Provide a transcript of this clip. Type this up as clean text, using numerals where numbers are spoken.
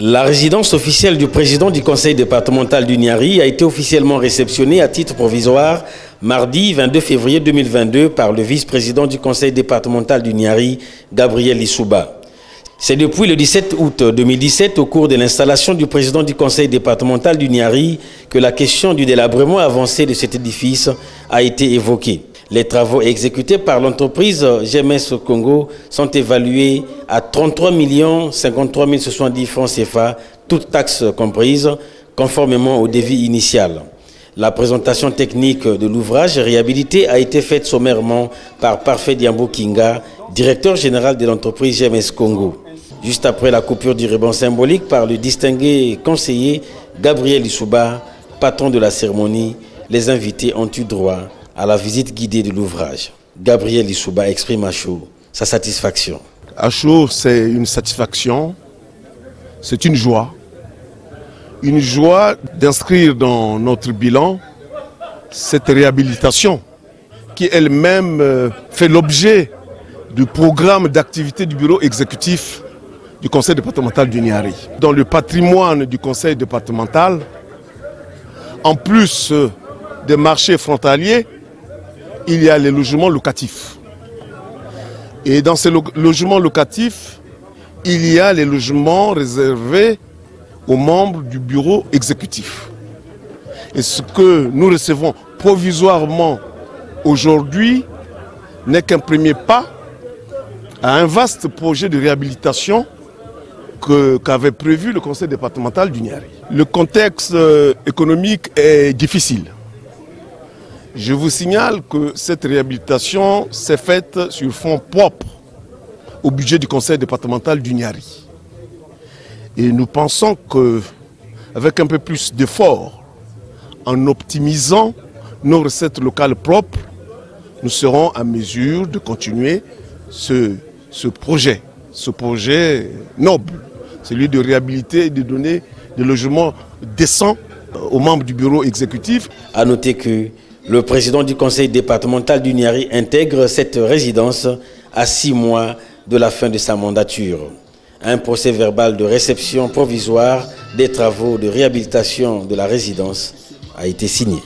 La résidence officielle du président du conseil départemental du Niari a été officiellement réceptionnée à titre provisoire mardi 22 février 2022 par le vice-président du conseil départemental du Niari, Gabriel Lissouba. C'est depuis le 17 août 2017, au cours de l'installation du président du conseil départemental du Niari, que la question du délabrement avancé de cet édifice a été évoquée. Les travaux exécutés par l'entreprise GMS Congo sont évalués à 33 53 070 francs CFA, toutes taxes comprises, conformément au devis initial. La présentation technique de l'ouvrage réhabilité a été faite sommairement par Parfait Diambo Kinga, directeur général de l'entreprise GMS Congo. Juste après la coupure du ruban symbolique par le distingué conseiller Gabriel Lissouba, patron de la cérémonie, les invités ont eu droit à la visite guidée de l'ouvrage. Gabriel Lissouba exprime à chaud sa satisfaction. À chaud, c'est une satisfaction, c'est une joie d'inscrire dans notre bilan cette réhabilitation qui elle-même fait l'objet du programme d'activité du bureau exécutif du conseil départemental du Niari. Dans le patrimoine du conseil départemental, en plus des marchés frontaliers, il y a les logements locatifs. Et dans ces logements locatifs, il y a les logements réservés aux membres du bureau exécutif. Et ce que nous recevons provisoirement aujourd'hui n'est qu'un premier pas à un vaste projet de réhabilitation qu'avait prévu le conseil départemental du Niari. Le contexte économique est difficile. Je vous signale que cette réhabilitation s'est faite sur fonds propres au budget du conseil départemental du Niari. Et nous pensons qu'avec un peu plus d'efforts, en optimisant nos recettes locales propres, nous serons à mesure de continuer ce projet noble, celui de réhabiliter et de donner des logements décents aux membres du bureau exécutif. À noter que le président du conseil départemental du Niari intègre cette résidence à 6 mois de la fin de sa mandature. Un procès verbal de réception provisoire des travaux de réhabilitation de la résidence a été signé.